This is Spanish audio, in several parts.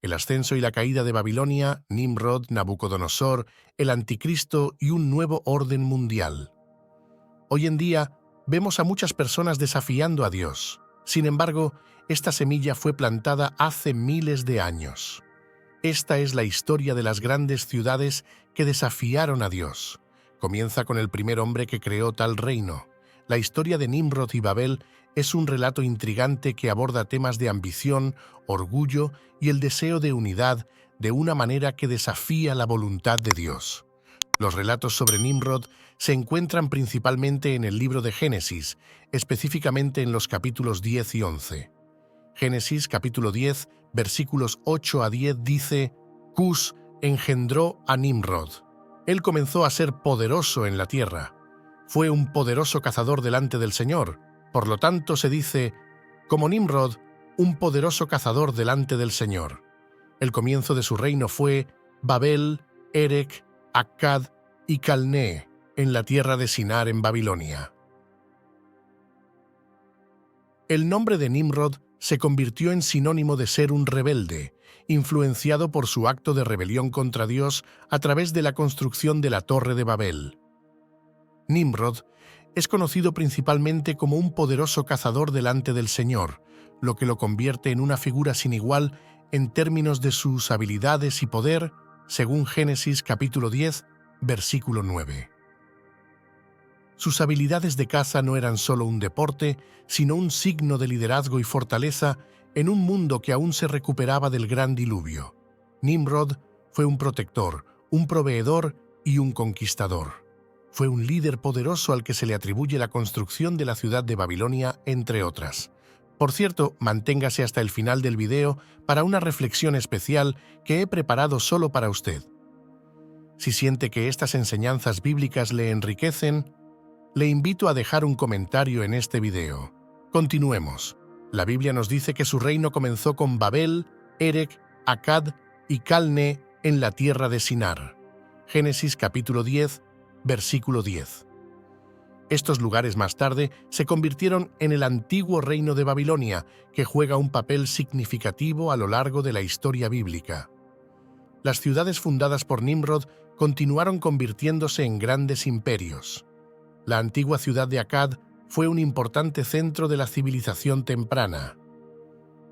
el ascenso y la caída de Babilonia, Nimrod, Nabucodonosor, el Anticristo y un nuevo orden mundial. Hoy en día vemos a muchas personas desafiando a Dios. Sin embargo, esta semilla fue plantada hace miles de años. Esta es la historia de las grandes ciudades que desafiaron a Dios. Comienza con el primer hombre que creó tal reino. La historia de Nimrod y Babel es un relato intrigante que aborda temas de ambición, orgullo y el deseo de unidad de una manera que desafía la voluntad de Dios. Los relatos sobre Nimrod se encuentran principalmente en el libro de Génesis, específicamente en los capítulos 10 y 11. Génesis capítulo 10, versículos 8 a 10 dice: Cus engendró a Nimrod. Él comenzó a ser poderoso en la tierra. Fue un poderoso cazador delante del Señor. Por lo tanto se dice, como Nimrod, un poderoso cazador delante del Señor. El comienzo de su reino fue Babel, Erec, Akkad y Calné, en la tierra de Sinar en Babilonia. El nombre de Nimrod se convirtió en sinónimo de ser un rebelde, influenciado por su acto de rebelión contra Dios a través de la construcción de la Torre de Babel. Nimrod es conocido principalmente como un poderoso cazador delante del Señor, lo que lo convierte en una figura sin igual en términos de sus habilidades y poder, según Génesis capítulo 10, versículo 9. Sus habilidades de caza no eran solo un deporte, sino un signo de liderazgo y fortaleza en un mundo que aún se recuperaba del gran diluvio. Nimrod fue un protector, un proveedor y un conquistador. Fue un líder poderoso al que se le atribuye la construcción de la ciudad de Babilonia, entre otras. Por cierto, manténgase hasta el final del video para una reflexión especial que he preparado solo para usted. Si siente que estas enseñanzas bíblicas le enriquecen, le invito a dejar un comentario en este video. Continuemos. La Biblia nos dice que su reino comenzó con Babel, Erec, Akkad y Calné en la tierra de Sinar. Génesis capítulo 10, versículo 10. Estos lugares más tarde se convirtieron en el antiguo reino de Babilonia, que juega un papel significativo a lo largo de la historia bíblica. Las ciudades fundadas por Nimrod continuaron convirtiéndose en grandes imperios. La antigua ciudad de Akkad fue un importante centro de la civilización temprana.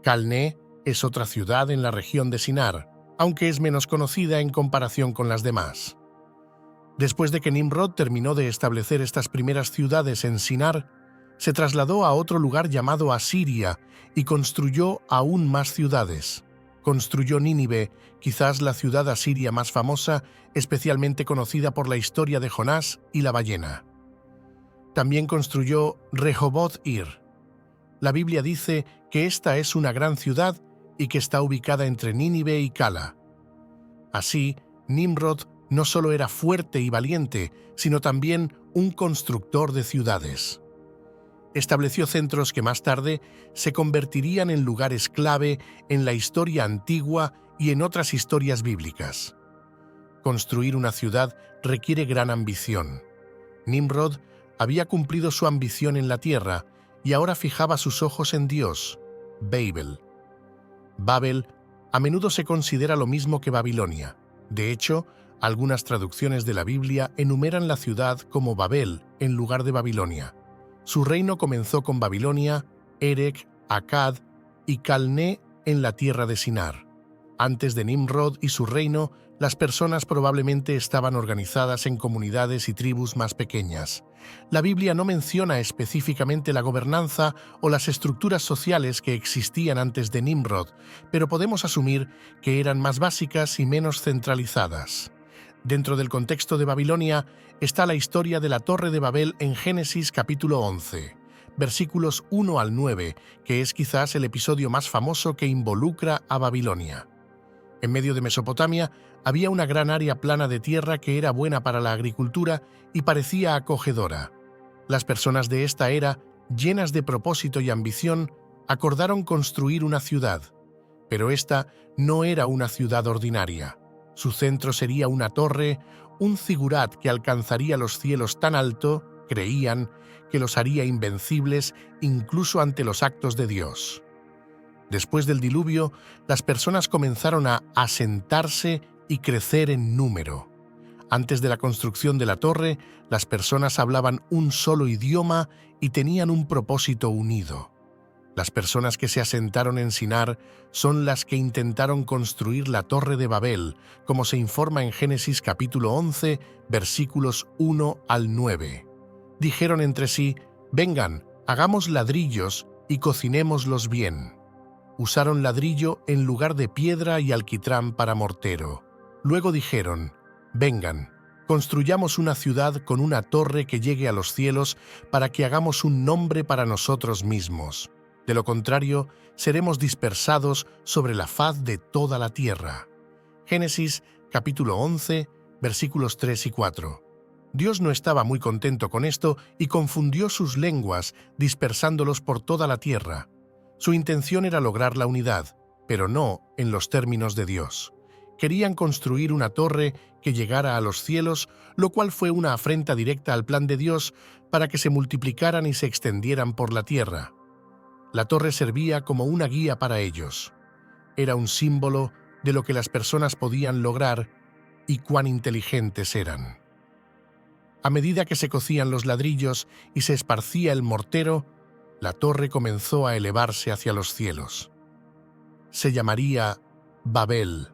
Calné es otra ciudad en la región de Sinar, aunque es menos conocida en comparación con las demás. Después de que Nimrod terminó de establecer estas primeras ciudades en Sinar, se trasladó a otro lugar llamado Asiria y construyó aún más ciudades. Construyó Nínive, quizás la ciudad asiria más famosa, especialmente conocida por la historia de Jonás y la ballena. También construyó Rehoboth-ir. La Biblia dice que esta es una gran ciudad y que está ubicada entre Nínive y Cala. Así, Nimrod no solo era fuerte y valiente, sino también un constructor de ciudades. Estableció centros que más tarde se convertirían en lugares clave en la historia antigua y en otras historias bíblicas. Construir una ciudad requiere gran ambición. Nimrod había cumplido su ambición en la tierra y ahora fijaba sus ojos en Dios, Babel. Babel a menudo se considera lo mismo que Babilonia. De hecho, algunas traducciones de la Biblia enumeran la ciudad como Babel en lugar de Babilonia. Su reino comenzó con Babilonia, Erec, Akkad y Calné en la tierra de Sinar. Antes de Nimrod y su reino, las personas probablemente estaban organizadas en comunidades y tribus más pequeñas. La Biblia no menciona específicamente la gobernanza o las estructuras sociales que existían antes de Nimrod, pero podemos asumir que eran más básicas y menos centralizadas. Dentro del contexto de Babilonia está la historia de la Torre de Babel en Génesis capítulo 11, versículos 1 al 9, que es quizás el episodio más famoso que involucra a Babilonia. En medio de Mesopotamia había una gran área plana de tierra que era buena para la agricultura y parecía acogedora. Las personas de esta era, llenas de propósito y ambición, acordaron construir una ciudad. Pero esta no era una ciudad ordinaria. Su centro sería una torre, un zigurat que alcanzaría los cielos tan alto, creían, que los haría invencibles incluso ante los actos de Dios. Después del diluvio, las personas comenzaron a asentarse y crecer en número. Antes de la construcción de la torre, las personas hablaban un solo idioma y tenían un propósito unido. Las personas que se asentaron en Sinar son las que intentaron construir la Torre de Babel, como se informa en Génesis capítulo 11, versículos 1 al 9. Dijeron entre sí: «Vengan, hagamos ladrillos y cocinémoslos bien». Usaron ladrillo en lugar de piedra y alquitrán para mortero. Luego dijeron: «Vengan, construyamos una ciudad con una torre que llegue a los cielos para que hagamos un nombre para nosotros mismos. De lo contrario, seremos dispersados sobre la faz de toda la tierra». Génesis capítulo 11, versículos 3 y 4. Dios no estaba muy contento con esto y confundió sus lenguas, dispersándolos por toda la tierra. Su intención era lograr la unidad, pero no en los términos de Dios. Querían construir una torre que llegara a los cielos, lo cual fue una afrenta directa al plan de Dios para que se multiplicaran y se extendieran por la tierra. La torre servía como una guía para ellos. Era un símbolo de lo que las personas podían lograr y cuán inteligentes eran. A medida que se cocían los ladrillos y se esparcía el mortero, la torre comenzó a elevarse hacia los cielos. Se llamaría Babel.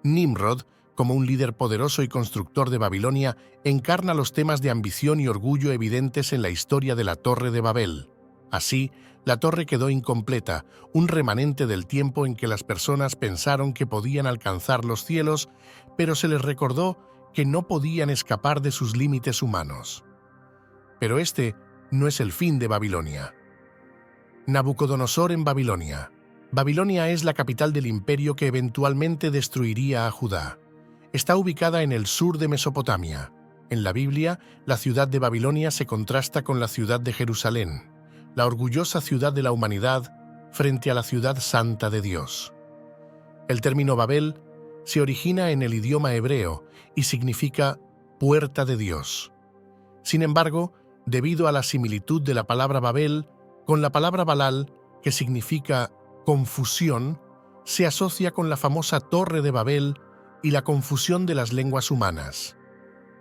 Nimrod, como un líder poderoso y constructor de Babilonia, encarna los temas de ambición y orgullo evidentes en la historia de la Torre de Babel. Así, la torre quedó incompleta, un remanente del tiempo en que las personas pensaron que podían alcanzar los cielos, pero se les recordó que no podían escapar de sus límites humanos. Pero este no es el fin de Babilonia. Nabucodonosor en Babilonia. Babilonia es la capital del imperio que eventualmente destruiría a Judá. Está ubicada en el sur de Mesopotamia. En la Biblia, la ciudad de Babilonia se contrasta con la ciudad de Jerusalén, la orgullosa ciudad de la humanidad frente a la ciudad santa de Dios. El término Babel se origina en el idioma hebreo y significa puerta de Dios. Sin embargo, debido a la similitud de la palabra Babel con la palabra Balal, que significa confusión, se asocia con la famosa Torre de Babel y la confusión de las lenguas humanas.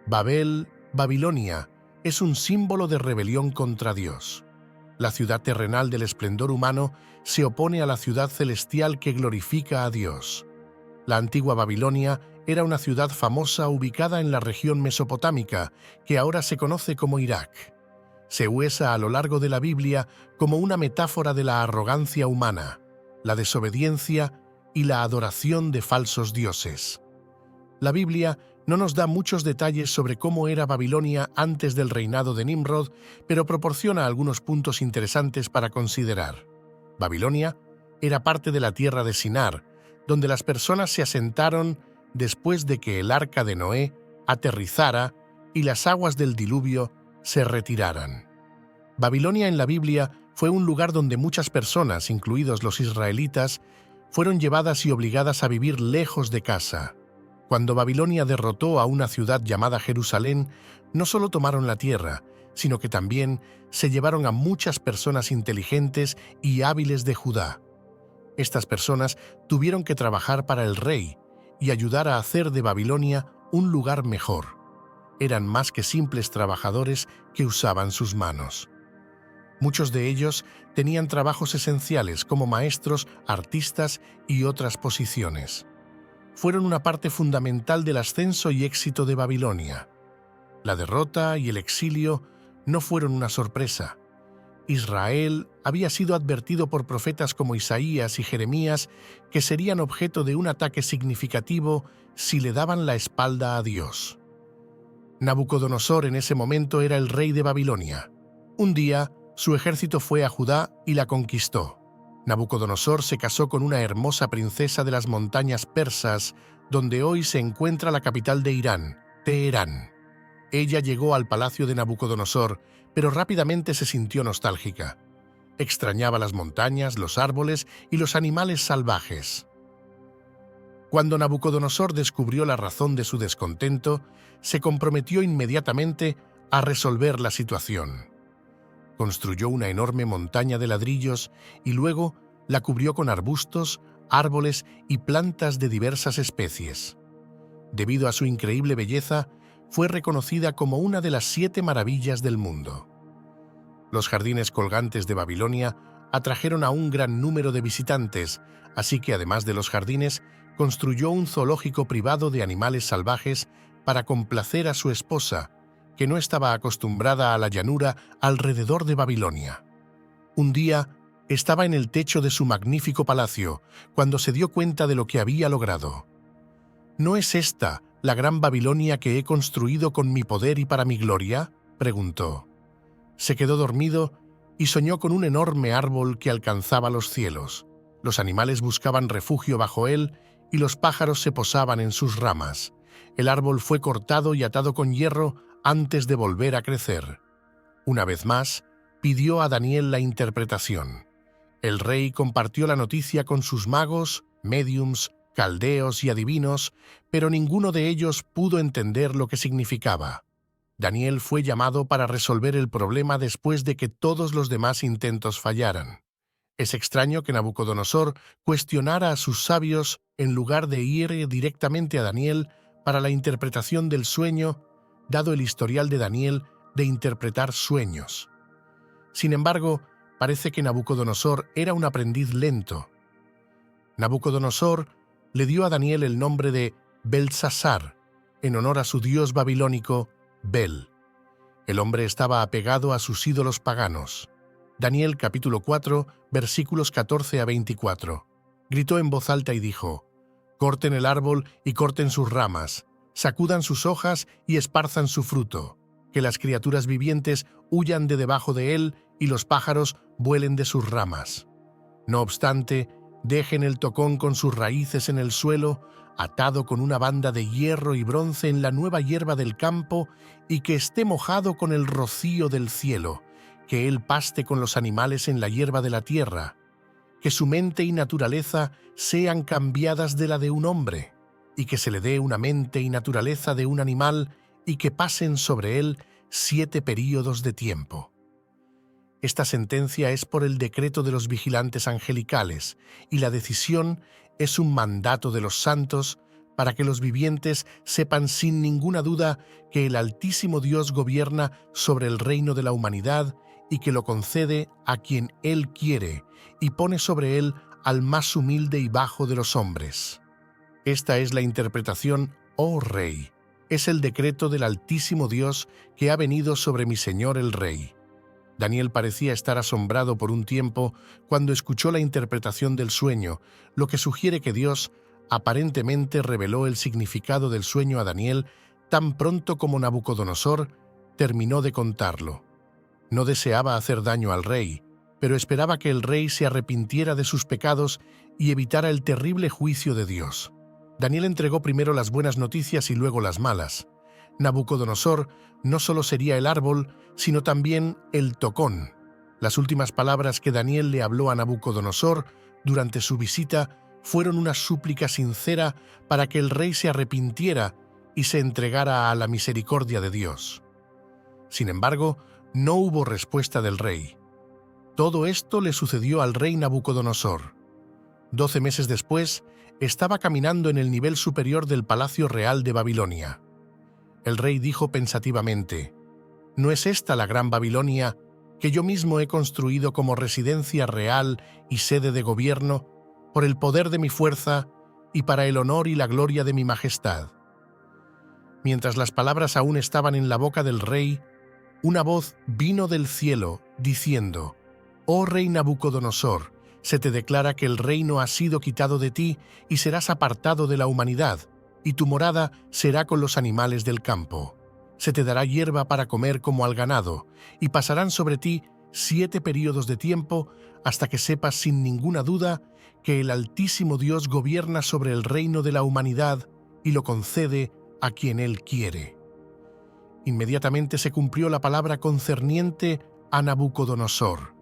Babel, Babilonia, es un símbolo de rebelión contra Dios. La ciudad terrenal del esplendor humano se opone a la ciudad celestial que glorifica a Dios. La antigua Babilonia era una ciudad famosa ubicada en la región mesopotámica, que ahora se conoce como Irak. Se usa a lo largo de la Biblia como una metáfora de la arrogancia humana, la desobediencia y la adoración de falsos dioses. La Biblia no nos da muchos detalles sobre cómo era Babilonia antes del reinado de Nimrod, pero proporciona algunos puntos interesantes para considerar. Babilonia era parte de la tierra de Sinar, donde las personas se asentaron después de que el arca de Noé aterrizara y las aguas del diluvio se retiraran. Babilonia en la Biblia fue un lugar donde muchas personas, incluidos los israelitas, fueron llevadas y obligadas a vivir lejos de casa. Cuando Babilonia derrotó a una ciudad llamada Jerusalén, no solo tomaron la tierra, sino que también se llevaron a muchas personas inteligentes y hábiles de Judá. Estas personas tuvieron que trabajar para el rey y ayudar a hacer de Babilonia un lugar mejor. Eran más que simples trabajadores que usaban sus manos. Muchos de ellos tenían trabajos esenciales como maestros, artistas y otras posiciones. Fueron una parte fundamental del ascenso y éxito de Babilonia. La derrota y el exilio no fueron una sorpresa. Israel había sido advertido por profetas como Isaías y Jeremías que serían objeto de un ataque significativo si le daban la espalda a Dios. Nabucodonosor en ese momento era el rey de Babilonia. Un día, su ejército fue a Judá y la conquistó. Nabucodonosor se casó con una hermosa princesa de las montañas persas, donde hoy se encuentra la capital de Irán, Teherán. Ella llegó al palacio de Nabucodonosor, pero rápidamente se sintió nostálgica. Extrañaba las montañas, los árboles y los animales salvajes. Cuando Nabucodonosor descubrió la razón de su descontento, se comprometió inmediatamente a resolver la situación. Construyó una enorme montaña de ladrillos y luego la cubrió con arbustos, árboles y plantas de diversas especies. Debido a su increíble belleza, fue reconocida como una de las 7 maravillas del mundo. Los jardines colgantes de Babilonia atrajeron a un gran número de visitantes, así que además de los jardines, construyó un zoológico privado de animales salvajes para complacer a su esposa, que no estaba acostumbrada a la llanura alrededor de Babilonia. Un día, estaba en el techo de su magnífico palacio cuando se dio cuenta de lo que había logrado. ¿No es esta la gran Babilonia que he construido con mi poder y para mi gloria?, preguntó. Se quedó dormido y soñó con un enorme árbol que alcanzaba los cielos. Los animales buscaban refugio bajo él y los pájaros se posaban en sus ramas. El árbol fue cortado y atado con hierro antes de volver a crecer. Una vez más, pidió a Daniel la interpretación. El rey compartió la noticia con sus magos, médiums, caldeos y adivinos, pero ninguno de ellos pudo entender lo que significaba. Daniel fue llamado para resolver el problema después de que todos los demás intentos fallaran. Es extraño que Nabucodonosor cuestionara a sus sabios en lugar de ir directamente a Daniel para la interpretación del sueño, dado el historial de Daniel de interpretar sueños. Sin embargo, parece que Nabucodonosor era un aprendiz lento. Nabucodonosor le dio a Daniel el nombre de Beltsasar, en honor a su dios babilónico, Bel. El hombre estaba apegado a sus ídolos paganos. Daniel capítulo 4, versículos 14 a 24. Gritó en voz alta y dijo: «Corten el árbol y corten sus ramas, sacudan sus hojas y esparzan su fruto, que las criaturas vivientes huyan de debajo de él y los pájaros vuelen de sus ramas. No obstante, dejen el tocón con sus raíces en el suelo, atado con una banda de hierro y bronce en la nueva hierba del campo, y que esté mojado con el rocío del cielo, que él paste con los animales en la hierba de la tierra, que su mente y naturaleza sean cambiadas de la de un hombre, y que se le dé una mente y naturaleza de un animal, y que pasen sobre él 7 períodos de tiempo». Esta sentencia es por el decreto de los vigilantes angelicales, y la decisión es un mandato de los santos para que los vivientes sepan sin ninguna duda que el Altísimo Dios gobierna sobre el reino de la humanidad y que lo concede a quien Él quiere y pone sobre él al más humilde y bajo de los hombres. Esta es la interpretación, oh Rey. Es el decreto del Altísimo Dios que ha venido sobre mi Señor el Rey. Daniel parecía estar asombrado por un tiempo cuando escuchó la interpretación del sueño, lo que sugiere que Dios aparentemente reveló el significado del sueño a Daniel tan pronto como Nabucodonosor terminó de contarlo. No deseaba hacer daño al rey, pero esperaba que el rey se arrepintiera de sus pecados y evitara el terrible juicio de Dios. Daniel entregó primero las buenas noticias y luego las malas. Nabucodonosor no solo sería el árbol, sino también el tocón. Las últimas palabras que Daniel le habló a Nabucodonosor durante su visita fueron una súplica sincera para que el rey se arrepintiera y se entregara a la misericordia de Dios. Sin embargo, no hubo respuesta del rey. Todo esto le sucedió al rey Nabucodonosor. 12 meses después, estaba caminando en el nivel superior del Palacio Real de Babilonia. El rey dijo pensativamente: ¿no es esta la gran Babilonia que yo mismo he construido como residencia real y sede de gobierno, por el poder de mi fuerza y para el honor y la gloria de mi majestad? Mientras las palabras aún estaban en la boca del rey, una voz vino del cielo diciendo: «Oh rey Nabucodonosor, se te declara que el reino ha sido quitado de ti y serás apartado de la humanidad, y tu morada será con los animales del campo. Se te dará hierba para comer como al ganado, y pasarán sobre ti 7 períodos de tiempo hasta que sepas sin ninguna duda que el Altísimo Dios gobierna sobre el reino de la humanidad y lo concede a quien Él quiere». Inmediatamente se cumplió la palabra concerniente a Nabucodonosor.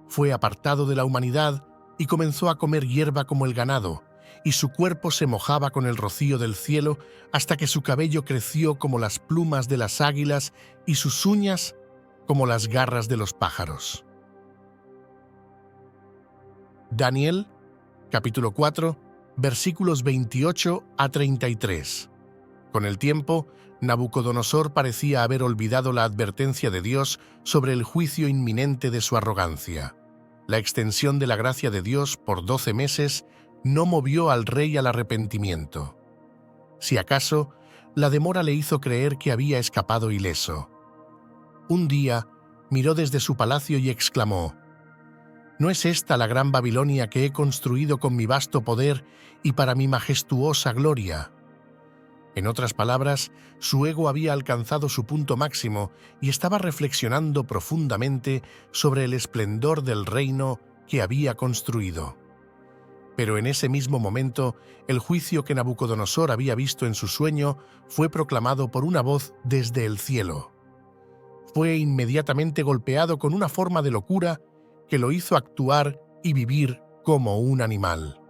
Fue apartado de la humanidad y comenzó a comer hierba como el ganado, y su cuerpo se mojaba con el rocío del cielo hasta que su cabello creció como las plumas de las águilas y sus uñas como las garras de los pájaros. Daniel, capítulo 4, versículos 28 a 33. Con el tiempo, Nabucodonosor parecía haber olvidado la advertencia de Dios sobre el juicio inminente de su arrogancia. La extensión de la gracia de Dios por 12 meses no movió al rey al arrepentimiento. Si acaso, la demora le hizo creer que había escapado ileso. Un día, miró desde su palacio y exclamó: ¿No es esta la gran Babilonia que he construido con mi vasto poder y para mi majestuosa gloria? En otras palabras, su ego había alcanzado su punto máximo y estaba reflexionando profundamente sobre el esplendor del reino que había construido. Pero en ese mismo momento, el juicio que Nabucodonosor había visto en su sueño fue proclamado por una voz desde el cielo. Fue inmediatamente golpeado con una forma de locura que lo hizo actuar y vivir como un animal.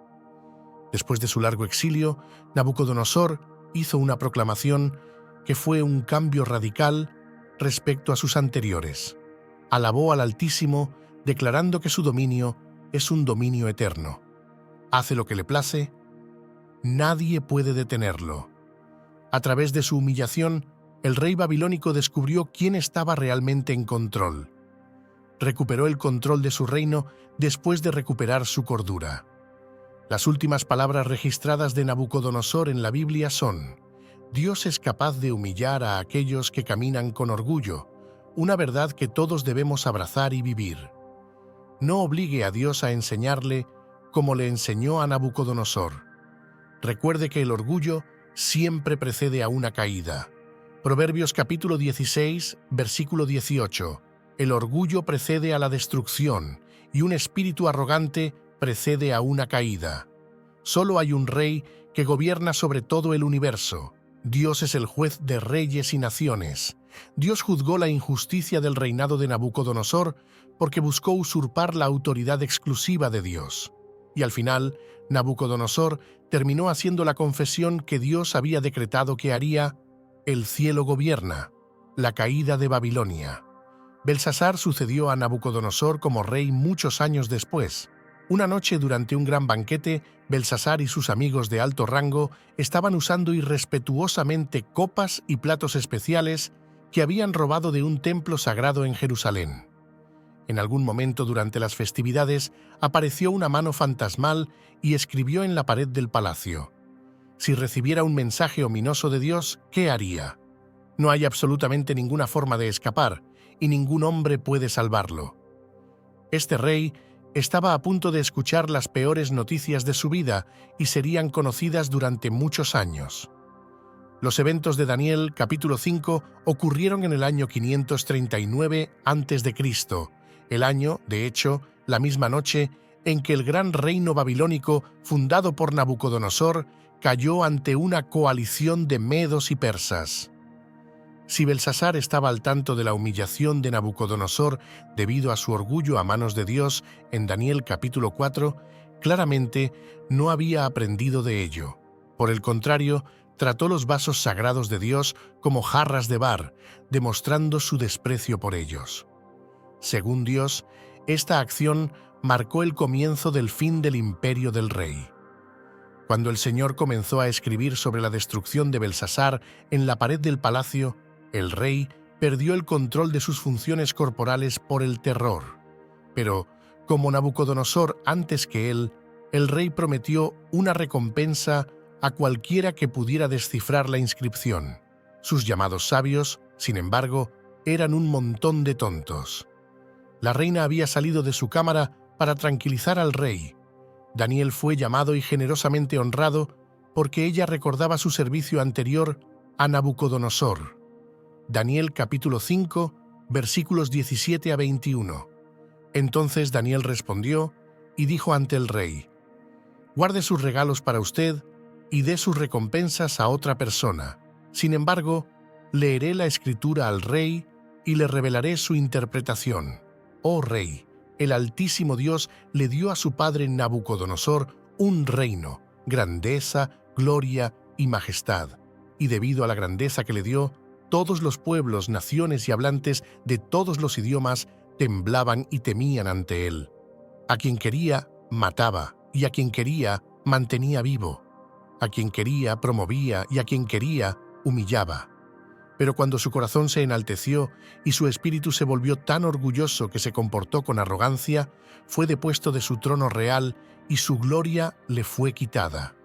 Después de su largo exilio, Nabucodonosor hizo una proclamación que fue un cambio radical respecto a sus anteriores. Alabó al Altísimo, declarando que su dominio es un dominio eterno. Hace lo que le place, nadie puede detenerlo. A través de su humillación, el rey babilónico descubrió quién estaba realmente en control. Recuperó el control de su reino después de recuperar su cordura. Las últimas palabras registradas de Nabucodonosor en la Biblia son: Dios es capaz de humillar a aquellos que caminan con orgullo, una verdad que todos debemos abrazar y vivir. No obligue a Dios a enseñarle como le enseñó a Nabucodonosor. Recuerde que el orgullo siempre precede a una caída. Proverbios capítulo 16, versículo 18. El orgullo precede a la destrucción y un espíritu arrogante precede a una caída. Solo hay un rey que gobierna sobre todo el universo. Dios es el juez de reyes y naciones. Dios juzgó la injusticia del reinado de Nabucodonosor porque buscó usurpar la autoridad exclusiva de Dios. Y al final, Nabucodonosor terminó haciendo la confesión que Dios había decretado que haría: el cielo gobierna, la caída de Babilonia. Belsasar sucedió a Nabucodonosor como rey muchos años después. Una noche, durante un gran banquete, Belsasar y sus amigos de alto rango estaban usando irrespetuosamente copas y platos especiales que habían robado de un templo sagrado en Jerusalén. En algún momento durante las festividades apareció una mano fantasmal y escribió en la pared del palacio: si recibiera un mensaje ominoso de Dios, ¿qué haría? No hay absolutamente ninguna forma de escapar, y ningún hombre puede salvarlo. Este rey estaba a punto de escuchar las peores noticias de su vida y serían conocidas durante muchos años. Los eventos de Daniel, capítulo 5, ocurrieron en el año 539 a.C., el año, de hecho, la misma noche en que el gran reino babilónico, fundado por Nabucodonosor, cayó ante una coalición de medos y persas. Si Belsasar estaba al tanto de la humillación de Nabucodonosor debido a su orgullo a manos de Dios en Daniel capítulo 4, claramente no había aprendido de ello. Por el contrario, trató los vasos sagrados de Dios como jarras de bar, demostrando su desprecio por ellos. Según Dios, esta acción marcó el comienzo del fin del imperio del rey. Cuando el Señor comenzó a escribir sobre la destrucción de Belsasar en la pared del palacio, el rey perdió el control de sus funciones corporales por el terror. Pero, como Nabucodonosor antes que él, el rey prometió una recompensa a cualquiera que pudiera descifrar la inscripción. Sus llamados sabios, sin embargo, eran un montón de tontos. La reina había salido de su cámara para tranquilizar al rey. Daniel fue llamado y generosamente honrado porque ella recordaba su servicio anterior a Nabucodonosor. Daniel capítulo 5, versículos 17 a 21. Entonces Daniel respondió y dijo ante el rey: guarde sus regalos para usted y dé sus recompensas a otra persona. Sin embargo, leeré la escritura al rey y le revelaré su interpretación. Oh rey, el Altísimo Dios le dio a su padre Nabucodonosor un reino, grandeza, gloria y majestad, y debido a la grandeza que le dio, Todos los pueblos, naciones y hablantes de todos los idiomas temblaban y temían ante él. A quien quería, mataba, y a quien quería, mantenía vivo. A quien quería, promovía, y a quien quería, humillaba. Pero cuando su corazón se enalteció y su espíritu se volvió tan orgulloso que se comportó con arrogancia, fue depuesto de su trono real y su gloria le fue quitada.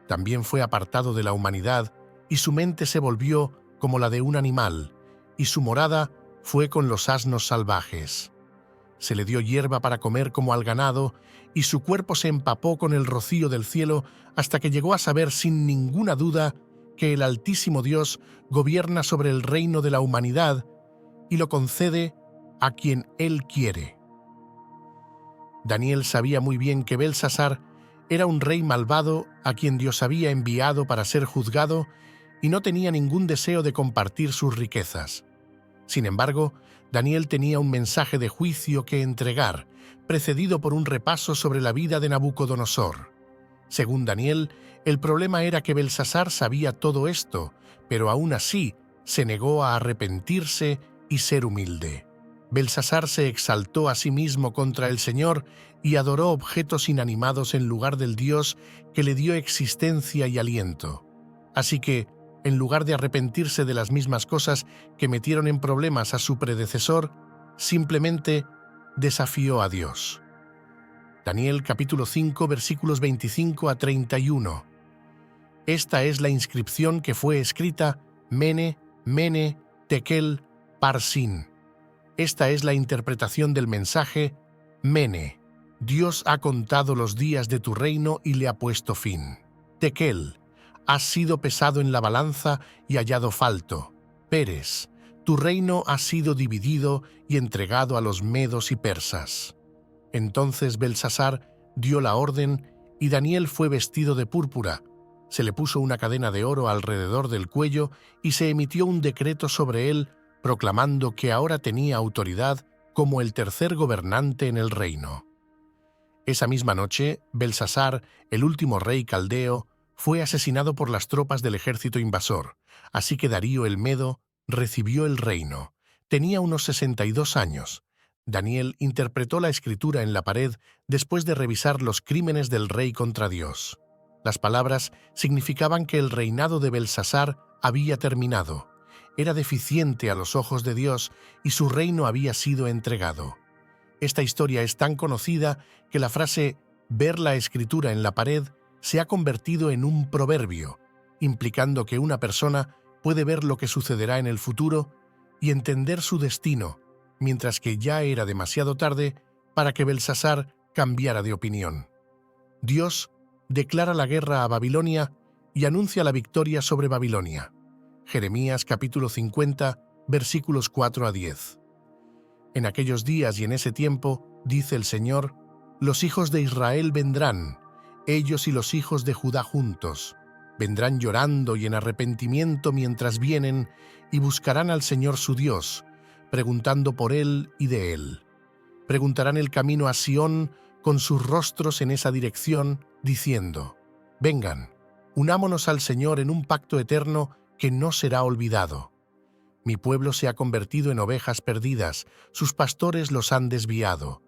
También fue apartado de la humanidad y su mente se volvió como la de un animal, y su morada fue con los asnos salvajes. Se le dio hierba para comer como al ganado, y su cuerpo se empapó con el rocío del cielo hasta que llegó a saber sin ninguna duda que el Altísimo Dios gobierna sobre el reino de la humanidad y lo concede a quien Él quiere. Daniel sabía muy bien que Belsasar era un rey malvado a quien Dios había enviado para ser juzgado y no tenía ningún deseo de compartir sus riquezas. Sin embargo, Daniel tenía un mensaje de juicio que entregar, precedido por un repaso sobre la vida de Nabucodonosor. Según Daniel, el problema era que Belsasar sabía todo esto, pero aún así se negó a arrepentirse y ser humilde. Belsasar se exaltó a sí mismo contra el Señor y adoró objetos inanimados en lugar del Dios que le dio existencia y aliento. Así que, en lugar de arrepentirse de las mismas cosas que metieron en problemas a su predecesor, simplemente desafió a Dios. Daniel capítulo 5 versículos 25 a 31. Esta es la inscripción que fue escrita Mene, Mene, Tekel, Parsin. Esta es la interpretación del mensaje Mene. Dios ha contado los días de tu reino y le ha puesto fin. Tekel. Has sido pesado en la balanza y hallado falto. Peres. Tu reino ha sido dividido y entregado a los medos y persas. Entonces Belsasar dio la orden y Daniel fue vestido de púrpura. Se le puso una cadena de oro alrededor del cuello y se emitió un decreto sobre él proclamando que ahora tenía autoridad como el tercer gobernante en el reino. Esa misma noche, Belsasar, el último rey caldeo, fue asesinado por las tropas del ejército invasor, así que Darío el Medo recibió el reino. Tenía unos 62 años. Daniel interpretó la escritura en la pared después de revisar los crímenes del rey contra Dios. Las palabras significaban que el reinado de Belsasar había terminado. Era deficiente a los ojos de Dios y su reino había sido entregado. Esta historia es tan conocida que la frase «ver la escritura en la pared» se ha convertido en un proverbio, implicando que una persona puede ver lo que sucederá en el futuro y entender su destino, mientras que ya era demasiado tarde para que Belsasar cambiara de opinión. Dios declara la guerra a Babilonia y anuncia la victoria sobre Babilonia. Jeremías capítulo 50, versículos 4 a 10. En aquellos días y en ese tiempo, dice el Señor, los hijos de Israel vendrán, ellos y los hijos de Judá juntos. Vendrán llorando y en arrepentimiento mientras vienen y buscarán al Señor su Dios, preguntando por Él y de Él. Preguntarán el camino a Sión con sus rostros en esa dirección, diciendo, vengan, unámonos al Señor en un pacto eterno que no será olvidado. Mi pueblo se ha convertido en ovejas perdidas, sus pastores los han desviado.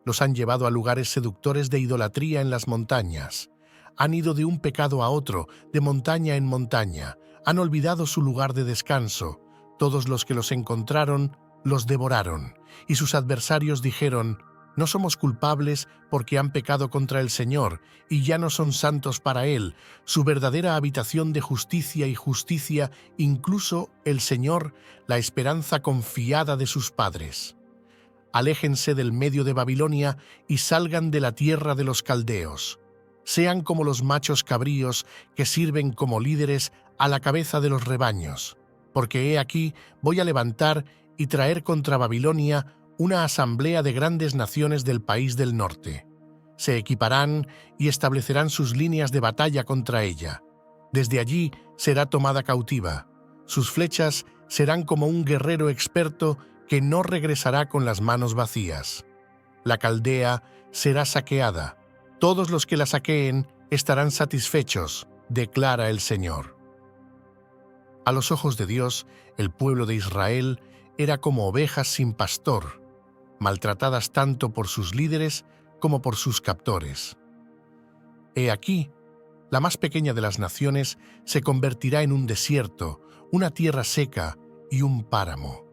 Los han llevado a lugares seductores de idolatría en las montañas. Han ido de un pecado a otro, de montaña en montaña. Han olvidado su lugar de descanso. Todos los que los encontraron, los devoraron. Y sus adversarios dijeron, no somos culpables porque han pecado contra el Señor, y ya no son santos para Él, su verdadera habitación de justicia y justicia, incluso el Señor, la esperanza confiada de sus padres. Aléjense del medio de Babilonia y salgan de la tierra de los caldeos. Sean como los machos cabríos que sirven como líderes a la cabeza de los rebaños, porque he aquí voy a levantar y traer contra Babilonia una asamblea de grandes naciones del país del norte. Se equiparán y establecerán sus líneas de batalla contra ella. Desde allí será tomada cautiva. Sus flechas serán como un guerrero experto que no regresará con las manos vacías. La Caldea será saqueada. Todos los que la saqueen estarán satisfechos, declara el Señor. A los ojos de Dios, el pueblo de Israel era como ovejas sin pastor, maltratadas tanto por sus líderes como por sus captores. He aquí, la más pequeña de las naciones se convertirá en un desierto, una tierra seca y un páramo.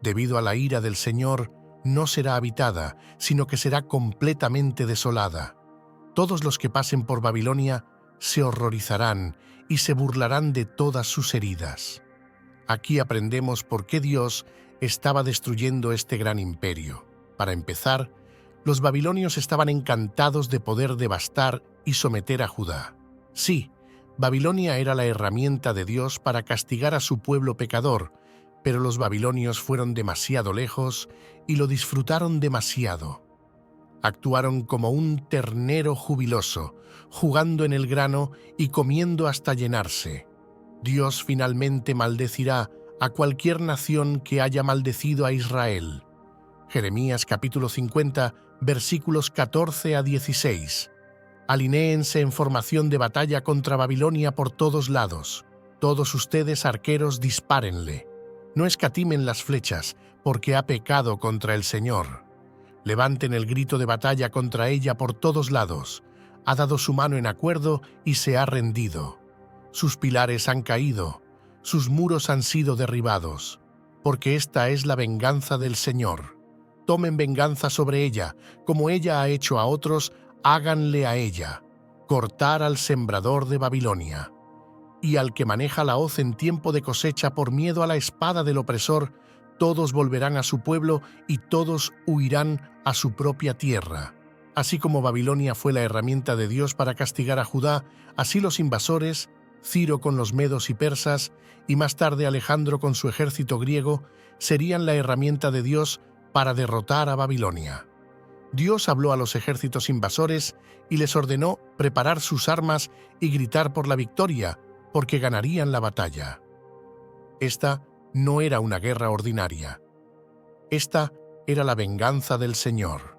Debido a la ira del Señor, no será habitada, sino que será completamente desolada. Todos los que pasen por Babilonia se horrorizarán y se burlarán de todas sus heridas. Aquí aprendemos por qué Dios estaba destruyendo este gran imperio. Para empezar, los babilonios estaban encantados de poder devastar y someter a Judá. Sí, Babilonia era la herramienta de Dios para castigar a su pueblo pecador, pero los babilonios fueron demasiado lejos y lo disfrutaron demasiado. Actuaron como un ternero jubiloso, jugando en el grano y comiendo hasta llenarse. Dios finalmente maldecirá a cualquier nación que haya maldecido a Israel. Jeremías capítulo 50, versículos 14 a 16. Alinéense en formación de batalla contra Babilonia por todos lados. Todos ustedes, arqueros, dispárenle. No escatimen las flechas, porque ha pecado contra el Señor. Levanten el grito de batalla contra ella por todos lados. Ha dado su mano en acuerdo y se ha rendido. Sus pilares han caído, sus muros han sido derribados, porque esta es la venganza del Señor. Tomen venganza sobre ella, como ella ha hecho a otros, háganle a ella. Cortar al sembrador de Babilonia. Y al que maneja la hoz en tiempo de cosecha por miedo a la espada del opresor, todos volverán a su pueblo y todos huirán a su propia tierra. Así como Babilonia fue la herramienta de Dios para castigar a Judá, así los invasores, Ciro con los medos y persas, y más tarde Alejandro con su ejército griego, serían la herramienta de Dios para derrotar a Babilonia. Dios habló a los ejércitos invasores y les ordenó preparar sus armas y gritar por la victoria, porque ganarían la batalla. Esta no era una guerra ordinaria. Esta era la venganza del Señor.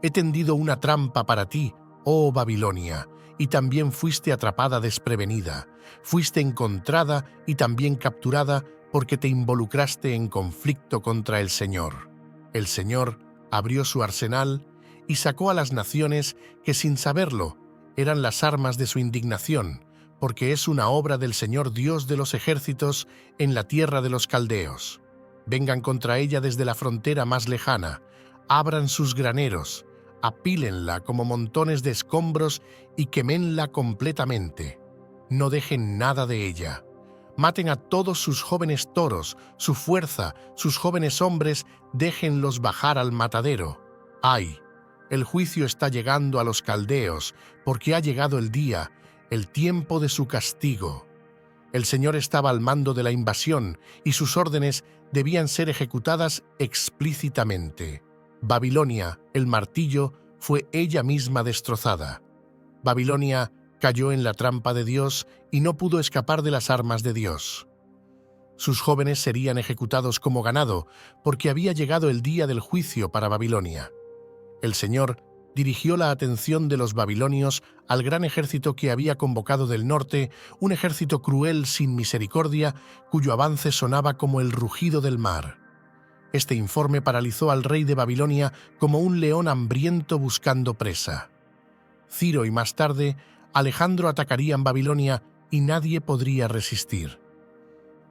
He tendido una trampa para ti, oh Babilonia, y también fuiste atrapada desprevenida. Fuiste encontrada y también capturada porque te involucraste en conflicto contra el Señor. El Señor abrió su arsenal y sacó a las naciones que sin saberlo eran las armas de su indignación, porque es una obra del Señor Dios de los ejércitos en la tierra de los caldeos. Vengan contra ella desde la frontera más lejana, abran sus graneros, apílenla como montones de escombros y quémenla completamente. No dejen nada de ella. Maten a todos sus jóvenes toros, su fuerza, sus jóvenes hombres, déjenlos bajar al matadero. ¡Ay! El juicio está llegando a los caldeos, porque ha llegado el día, el tiempo de su castigo. El Señor estaba al mando de la invasión y sus órdenes debían ser ejecutadas explícitamente. Babilonia, el martillo, fue ella misma destrozada. Babilonia cayó en la trampa de Dios y no pudo escapar de las armas de Dios. Sus jóvenes serían ejecutados como ganado, porque había llegado el día del juicio para Babilonia. El Señor dirigió la atención de los babilonios al gran ejército que había convocado del norte, un ejército cruel sin misericordia, cuyo avance sonaba como el rugido del mar. Este informe paralizó al rey de Babilonia como un león hambriento buscando presa. Ciro y más tarde Alejandro atacarían Babilonia y nadie podría resistir.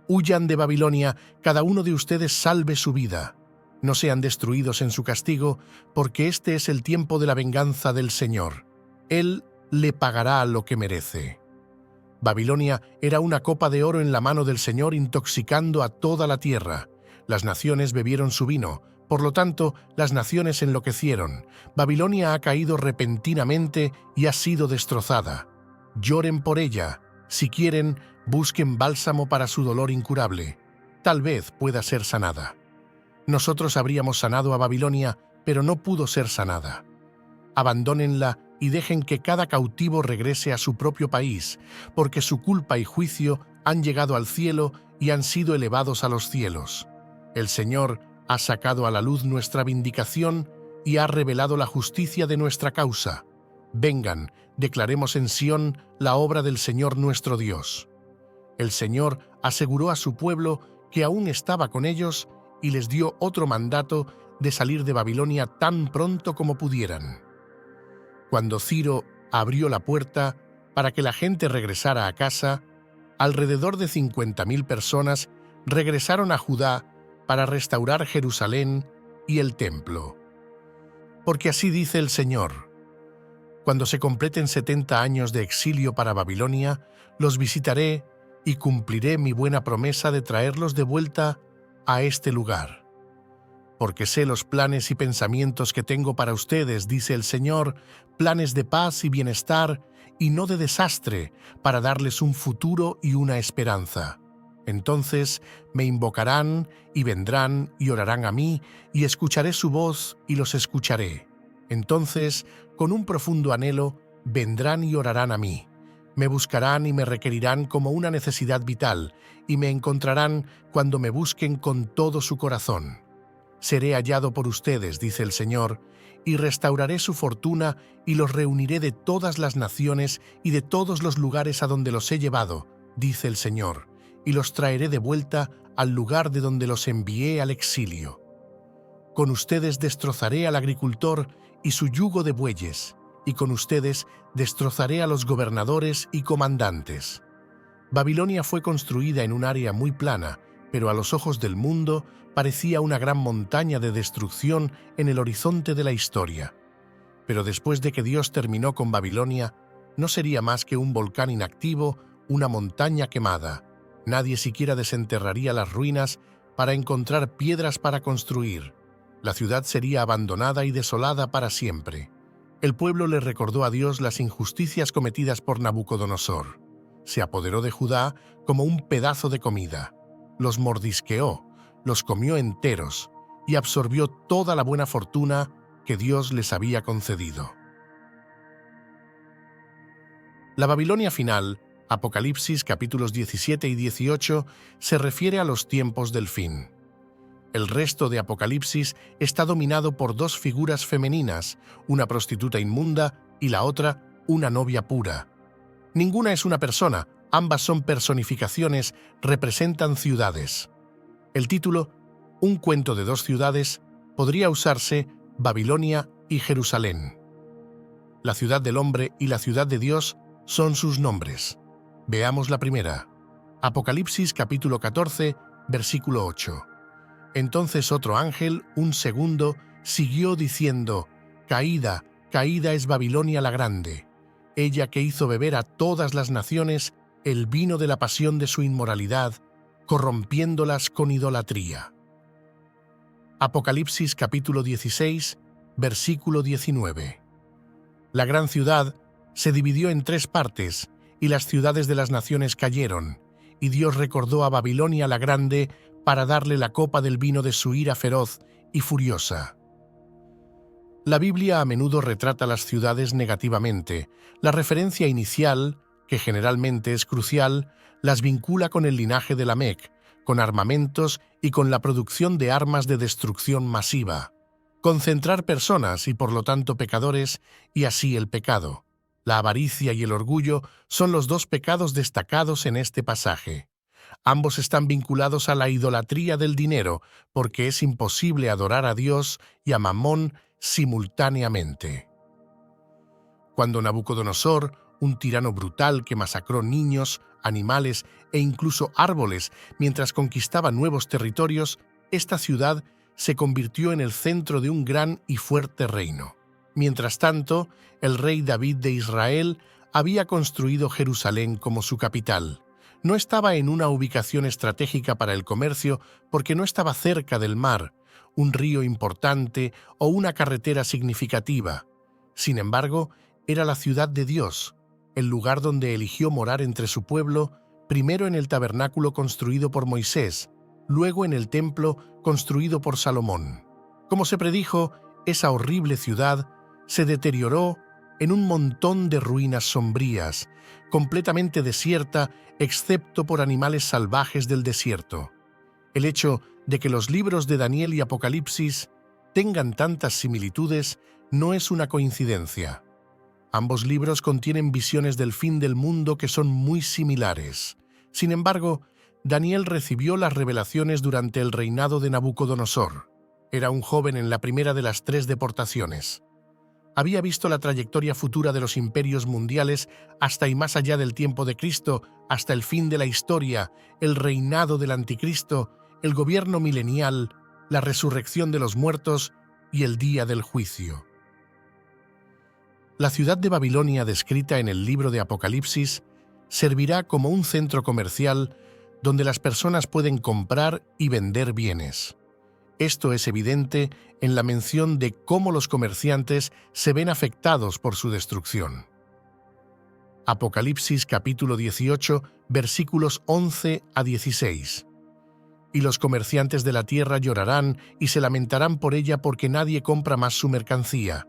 Huyan de Babilonia, cada uno de ustedes salve su vida. No sean destruidos en su castigo, porque este es el tiempo de la venganza del Señor. Él le pagará lo que merece. Babilonia era una copa de oro en la mano del Señor, intoxicando a toda la tierra. Las naciones bebieron su vino, por lo tanto, las naciones enloquecieron. Babilonia ha caído repentinamente y ha sido destrozada. Lloren por ella. Si quieren, busquen bálsamo para su dolor incurable. Tal vez pueda ser sanada. Nosotros habríamos sanado a Babilonia, pero no pudo ser sanada. Abandónenla y dejen que cada cautivo regrese a su propio país, porque su culpa y juicio han llegado al cielo y han sido elevados a los cielos. El Señor ha sacado a la luz nuestra vindicación y ha revelado la justicia de nuestra causa. Vengan, declaremos en Sión la obra del Señor nuestro Dios. El Señor aseguró a su pueblo que aún estaba con ellos y les dio otro mandato de salir de Babilonia tan pronto como pudieran. Cuando Ciro abrió la puerta para que la gente regresara a casa, alrededor de 50.000 personas regresaron a Judá para restaurar Jerusalén y el templo. Porque así dice el Señor: cuando se completen 70 años de exilio para Babilonia, los visitaré y cumpliré mi buena promesa de traerlos de vuelta a este lugar. Porque sé los planes y pensamientos que tengo para ustedes, dice el Señor, planes de paz y bienestar y no de desastre, para darles un futuro y una esperanza. Entonces me invocarán y vendrán y orarán a mí, y escucharé su voz y los escucharé. Entonces, con un profundo anhelo, vendrán y orarán a mí. Me buscarán y me requerirán como una necesidad vital, y me encontrarán cuando me busquen con todo su corazón. Seré hallado por ustedes, dice el Señor, y restauraré su fortuna y los reuniré de todas las naciones y de todos los lugares a donde los he llevado, dice el Señor, y los traeré de vuelta al lugar de donde los envié al exilio. Con ustedes destrozaré al agricultor y su yugo de bueyes, y con ustedes destrozaré a los gobernadores y comandantes. Babilonia fue construida en un área muy plana, pero a los ojos del mundo parecía una gran montaña de destrucción en el horizonte de la historia. Pero después de que Dios terminó con Babilonia, no sería más que un volcán inactivo, una montaña quemada. Nadie siquiera desenterraría las ruinas para encontrar piedras para construir. La ciudad sería abandonada y desolada para siempre. El pueblo le recordó a Dios las injusticias cometidas por Nabucodonosor. Se apoderó de Judá como un pedazo de comida. Los mordisqueó, los comió enteros y absorbió toda la buena fortuna que Dios les había concedido. La Babilonia final, Apocalipsis capítulos 17 y 18, se refiere a los tiempos del fin. El resto de Apocalipsis está dominado por dos figuras femeninas, una prostituta inmunda y la otra, una novia pura. Ninguna es una persona, ambas son personificaciones, representan ciudades. El título, Un cuento de dos ciudades, podría usarse Babilonia y Jerusalén. La ciudad del hombre y la ciudad de Dios son sus nombres. Veamos la primera. Apocalipsis capítulo 14, versículo 8. Entonces otro ángel, un segundo, siguió diciendo: Caída, caída es Babilonia la grande, ella que hizo beber a todas las naciones el vino de la pasión de su inmoralidad, corrompiéndolas con idolatría. Apocalipsis capítulo 16, versículo 19. La gran ciudad se dividió en tres partes, y las ciudades de las naciones cayeron, y Dios recordó a Babilonia la grande para darle la copa del vino de su ira feroz y furiosa. La Biblia a menudo retrata las ciudades negativamente. La referencia inicial, que generalmente es crucial, las vincula con el linaje de Lamec, con armamentos y con la producción de armas de destrucción masiva. Concentrar personas y por lo tanto pecadores, y así el pecado. La avaricia y el orgullo son los dos pecados destacados en este pasaje. Ambos están vinculados a la idolatría del dinero, porque es imposible adorar a Dios y a Mamón simultáneamente. Cuando Nabucodonosor, un tirano brutal que masacró niños, animales e incluso árboles mientras conquistaba nuevos territorios, esta ciudad se convirtió en el centro de un gran y fuerte reino. Mientras tanto, el rey David de Israel había construido Jerusalén como su capital. No estaba en una ubicación estratégica para el comercio porque no estaba cerca del mar, un río importante o una carretera significativa. Sin embargo, era la ciudad de Dios, el lugar donde eligió morar entre su pueblo, primero en el tabernáculo construido por Moisés, luego en el templo construido por Salomón. Como se predijo, esa horrible ciudad se deterioró en un montón de ruinas sombrías, completamente desierta excepto por animales salvajes del desierto. El hecho de que los libros de Daniel y Apocalipsis tengan tantas similitudes no es una coincidencia. Ambos libros contienen visiones del fin del mundo que son muy similares. Sin embargo, Daniel recibió las revelaciones durante el reinado de Nabucodonosor. Era un joven en la primera de las 3 deportaciones. Había visto la trayectoria futura de los imperios mundiales hasta y más allá del tiempo de Cristo, hasta el fin de la historia, el reinado del anticristo, el gobierno milenial, la resurrección de los muertos y el día del juicio. La ciudad de Babilonia, descrita en el libro de Apocalipsis, servirá como un centro comercial donde las personas pueden comprar y vender bienes. Esto es evidente en la mención de cómo los comerciantes se ven afectados por su destrucción. Apocalipsis capítulo 18, versículos 11 a 16. Y los comerciantes de la tierra llorarán y se lamentarán por ella porque nadie compra más su mercancía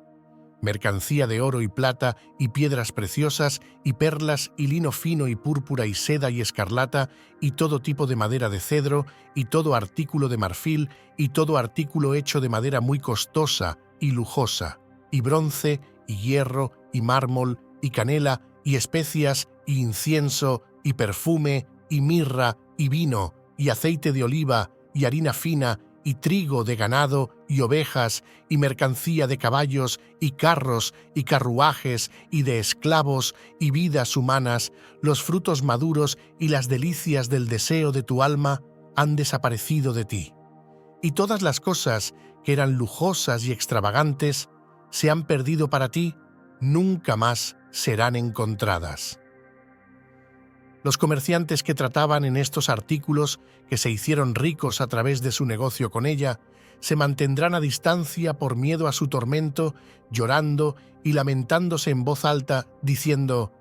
de oro y plata y piedras preciosas y perlas y lino fino y púrpura y seda y escarlata y todo tipo de madera de cedro y todo artículo de marfil y todo artículo hecho de madera muy costosa y lujosa y bronce y hierro y mármol y canela y especias y incienso y perfume y mirra y vino y aceite de oliva y harina fina y trigo de ganado y ovejas, y mercancía de caballos y carros y carruajes y de esclavos y vidas humanas, los frutos maduros y las delicias del deseo de tu alma han desaparecido de ti. Y todas las cosas que eran lujosas y extravagantes se han perdido para ti, nunca más serán encontradas. Los comerciantes que trataban en estos artículos, que se hicieron ricos a través de su negocio con ella, se mantendrán a distancia por miedo a su tormento, llorando y lamentándose en voz alta, diciendo: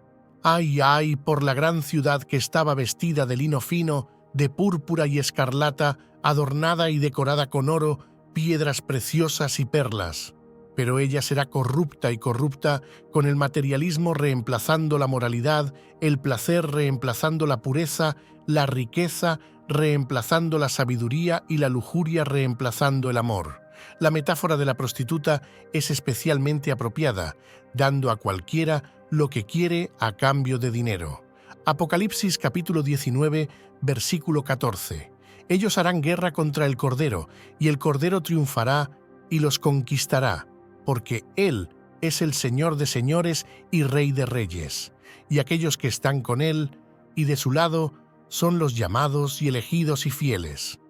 «¡Ay, ay, por la gran ciudad que estaba vestida de lino fino, de púrpura y escarlata, adornada y decorada con oro, piedras preciosas y perlas!» Pero ella será corrupta y corrupta, con el materialismo reemplazando la moralidad, el placer reemplazando la pureza, la riqueza reemplazando la sabiduría y la lujuria reemplazando el amor. La metáfora de la prostituta es especialmente apropiada, dando a cualquiera lo que quiere a cambio de dinero. Apocalipsis capítulo 19, versículo 14. Ellos harán guerra contra el Cordero, y el Cordero triunfará y los conquistará, porque Él es el Señor de señores y Rey de reyes, y aquellos que están con Él y de su lado son los llamados y elegidos y fieles.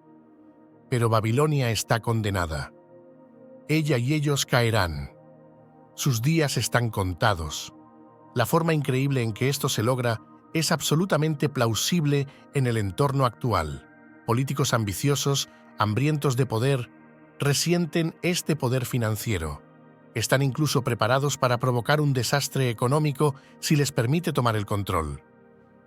Pero Babilonia está condenada. Ella y ellos caerán. Sus días están contados. La forma increíble en que esto se logra es absolutamente plausible en el entorno actual. Políticos ambiciosos, hambrientos de poder, resienten este poder financiero. Están incluso preparados para provocar un desastre económico si les permite tomar el control.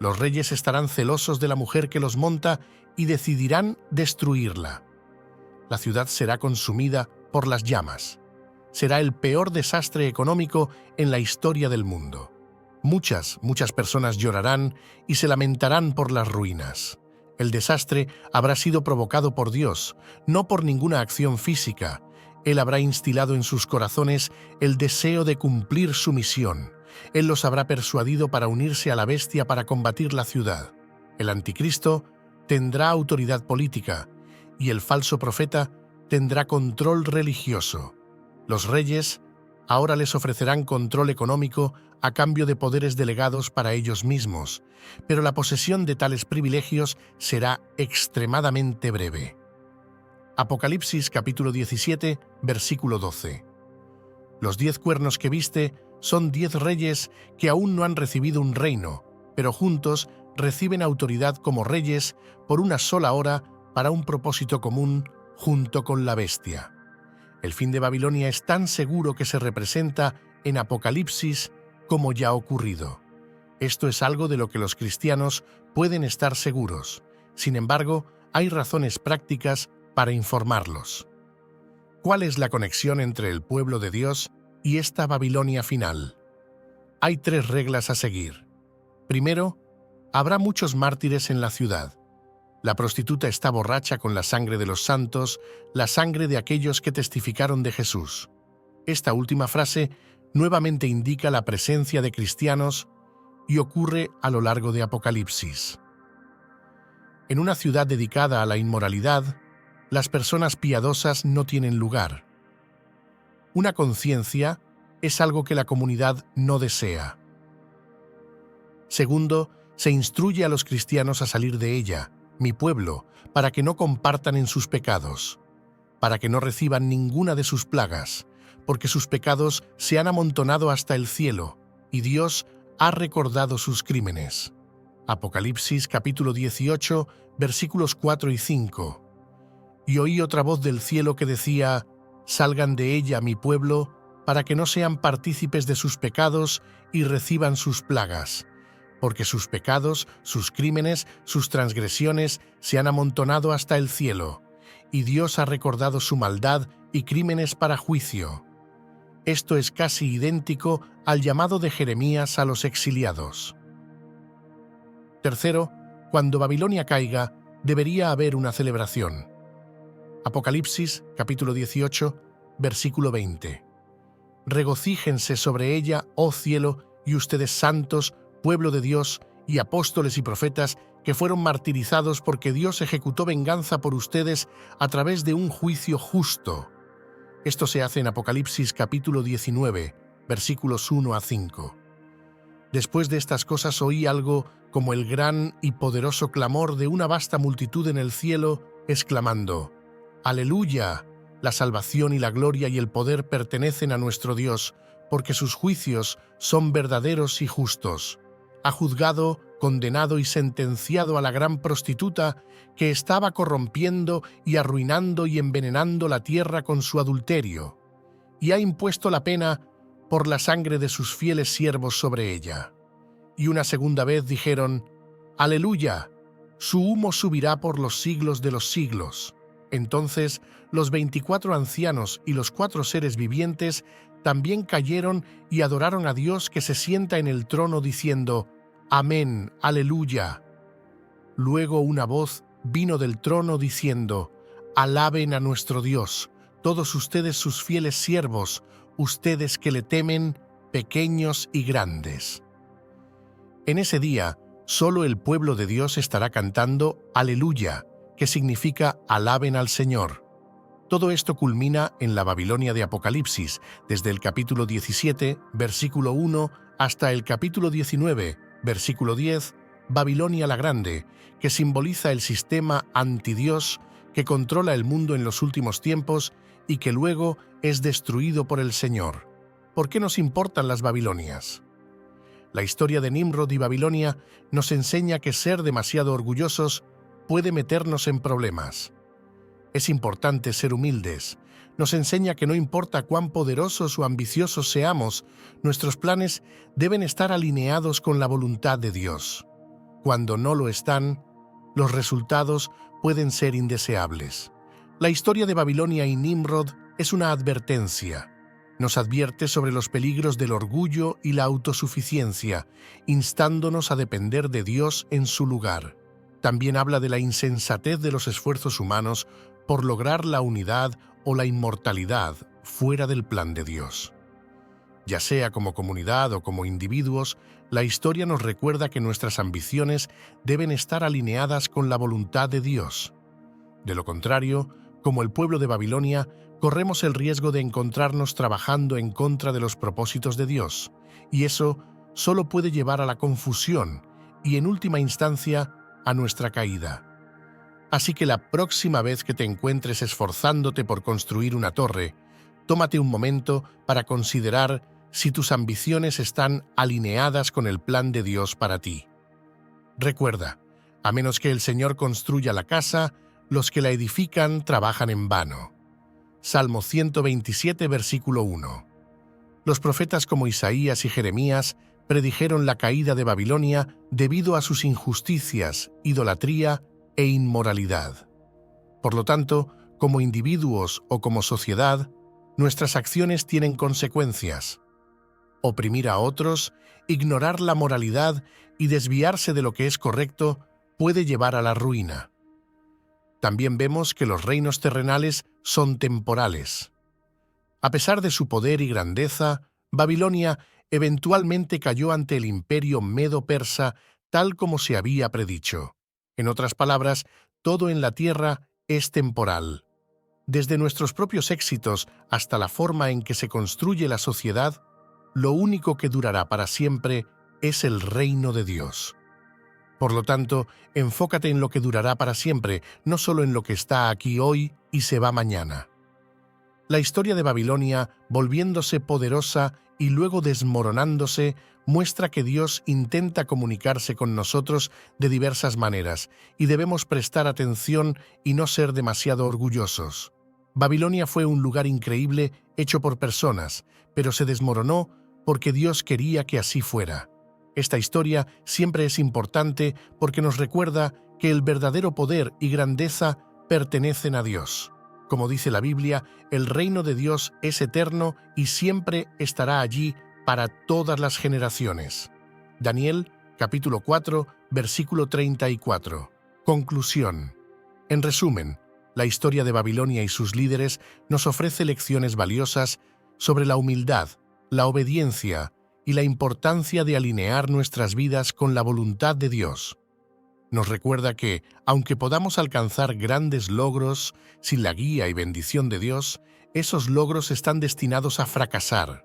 Los reyes estarán celosos de la mujer que los monta y decidirán destruirla. La ciudad será consumida por las llamas. Será el peor desastre económico en la historia del mundo. Muchas personas llorarán y se lamentarán por las ruinas. El desastre habrá sido provocado por Dios, no por ninguna acción física. Él habrá instilado en sus corazones el deseo de cumplir su misión. Él los habrá persuadido para unirse a la bestia para combatir la ciudad. El anticristo tendrá autoridad política y el falso profeta tendrá control religioso. Los reyes ahora les ofrecerán control económico a cambio de poderes delegados para ellos mismos, pero la posesión de tales privilegios será extremadamente breve. Apocalipsis capítulo 17, versículo 12. Los 10 cuernos que viste son 10 reyes que aún no han recibido un reino, pero juntos reciben autoridad como reyes por una sola hora para un propósito común junto con la bestia. El fin de Babilonia es tan seguro que se representa en Apocalipsis como ya ha ocurrido. Esto es algo de lo que los cristianos pueden estar seguros. Sin embargo, hay razones prácticas para informarlos. ¿Cuál es la conexión entre el pueblo de Dios y esta Babilonia final? Hay 3 reglas a seguir. Primero, habrá muchos mártires en la ciudad. La prostituta está borracha con la sangre de los santos, la sangre de aquellos que testificaron de Jesús. Esta última frase nuevamente indica la presencia de cristianos y ocurre a lo largo de Apocalipsis. En una ciudad dedicada a la inmoralidad, las personas piadosas no tienen lugar. Una conciencia es algo que la comunidad no desea. Segundo, se instruye a los cristianos a salir de ella, mi pueblo, para que no compartan en sus pecados, para que no reciban ninguna de sus plagas, porque sus pecados se han amontonado hasta el cielo, y Dios ha recordado sus crímenes. Apocalipsis capítulo 18, versículos 4 y 5. Y oí otra voz del cielo que decía: «Salgan de ella, mi pueblo, para que no sean partícipes de sus pecados y reciban sus plagas, porque sus pecados, sus crímenes, sus transgresiones se han amontonado hasta el cielo, y Dios ha recordado su maldad y crímenes para juicio». Esto es casi idéntico al llamado de Jeremías a los exiliados. Tercero, cuando Babilonia caiga, debería haber una celebración. Apocalipsis, capítulo 18, versículo 20. «Regocíjense sobre ella, oh cielo, y ustedes santos, pueblo de Dios, y apóstoles y profetas, que fueron martirizados porque Dios ejecutó venganza por ustedes a través de un juicio justo». Esto se hace en Apocalipsis capítulo 19, versículos 1 a 5. Después de estas cosas oí algo como el gran y poderoso clamor de una vasta multitud en el cielo, exclamando: «Aleluya, la salvación y la gloria y el poder pertenecen a nuestro Dios, porque sus juicios son verdaderos y justos. Ha juzgado, condenado y sentenciado a la gran prostituta que estaba corrompiendo y arruinando y envenenando la tierra con su adulterio, y ha impuesto la pena por la sangre de sus fieles siervos sobre ella». Y una segunda vez dijeron: «Aleluya, su humo subirá por los siglos de los siglos». Entonces los 24 ancianos y los 4 seres vivientes también cayeron y adoraron a Dios que se sienta en el trono, diciendo: «Amén, aleluya». Luego una voz vino del trono diciendo: «Alaben a nuestro Dios, todos ustedes sus fieles siervos, ustedes que le temen, pequeños y grandes». En ese día, solo el pueblo de Dios estará cantando «Aleluya», que significa «alaben al Señor». Todo esto culmina en la Babilonia de Apocalipsis, desde el capítulo 17, versículo 1, hasta el capítulo 19, versículo 10, Babilonia la Grande, que simboliza el sistema antidios que controla el mundo en los últimos tiempos y que luego es destruido por el Señor. ¿Por qué nos importan las Babilonias? La historia de Nimrod y Babilonia nos enseña que ser demasiado orgullosos puede meternos en problemas. Es importante ser humildes. Nos enseña que no importa cuán poderosos o ambiciosos seamos, nuestros planes deben estar alineados con la voluntad de Dios. Cuando no lo están, los resultados pueden ser indeseables. La historia de Babilonia y Nimrod es una advertencia. Nos advierte sobre los peligros del orgullo y la autosuficiencia, instándonos a depender de Dios en su lugar. También habla de la insensatez de los esfuerzos humanos por lograr la unidad o la inmortalidad fuera del plan de Dios. Ya sea como comunidad o como individuos, la historia nos recuerda que nuestras ambiciones deben estar alineadas con la voluntad de Dios. De lo contrario, como el pueblo de Babilonia, corremos el riesgo de encontrarnos trabajando en contra de los propósitos de Dios, y eso solo puede llevar a la confusión y, en última instancia, a nuestra caída. Así que la próxima vez que te encuentres esforzándote por construir una torre, tómate un momento para considerar si tus ambiciones están alineadas con el plan de Dios para ti. Recuerda, a menos que el Señor construya la casa, los que la edifican trabajan en vano. Salmo 127, versículo 1. Los profetas como Isaías y Jeremías predijeron la caída de Babilonia debido a sus injusticias, idolatría e inmoralidad. Por lo tanto, como individuos o como sociedad, nuestras acciones tienen consecuencias. Oprimir a otros, ignorar la moralidad y desviarse de lo que es correcto puede llevar a la ruina. También vemos que los reinos terrenales son temporales. A pesar de su poder y grandeza, Babilonia eventualmente cayó ante el imperio medo-persa tal como se había predicho. En otras palabras, todo en la tierra es temporal. Desde nuestros propios éxitos hasta la forma en que se construye la sociedad, lo único que durará para siempre es el reino de Dios. Por lo tanto, enfócate en lo que durará para siempre, no solo en lo que está aquí hoy y se va mañana. La historia de Babilonia, volviéndose poderosa y luego desmoronándose, muestra que Dios intenta comunicarse con nosotros de diversas maneras, y debemos prestar atención y no ser demasiado orgullosos. Babilonia fue un lugar increíble hecho por personas, pero se desmoronó porque Dios quería que así fuera. Esta historia siempre es importante porque nos recuerda que el verdadero poder y grandeza pertenecen a Dios. Como dice la Biblia, el reino de Dios es eterno y siempre estará allí para todas las generaciones. Daniel, capítulo 4, versículo 34. Conclusión. En resumen, la historia de Babilonia y sus líderes nos ofrece lecciones valiosas sobre la humildad, la obediencia y la importancia de alinear nuestras vidas con la voluntad de Dios. Nos recuerda que, aunque podamos alcanzar grandes logros sin la guía y bendición de Dios, esos logros están destinados a fracasar.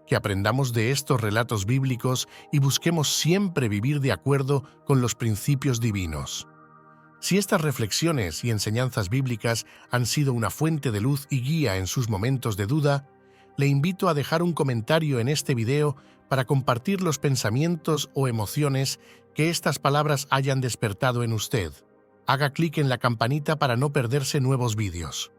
Que aprendamos de estos relatos bíblicos y busquemos siempre vivir de acuerdo con los principios divinos. Si estas reflexiones y enseñanzas bíblicas han sido una fuente de luz y guía en sus momentos de duda, le invito a dejar un comentario en este video para compartir los pensamientos o emociones que estas palabras hayan despertado en usted. Haga clic en la campanita para no perderse nuevos vídeos.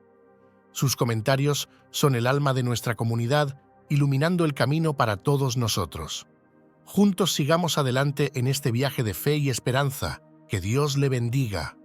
Sus comentarios son el alma de nuestra comunidad, iluminando el camino para todos nosotros. Juntos sigamos adelante en este viaje de fe y esperanza. Que Dios le bendiga.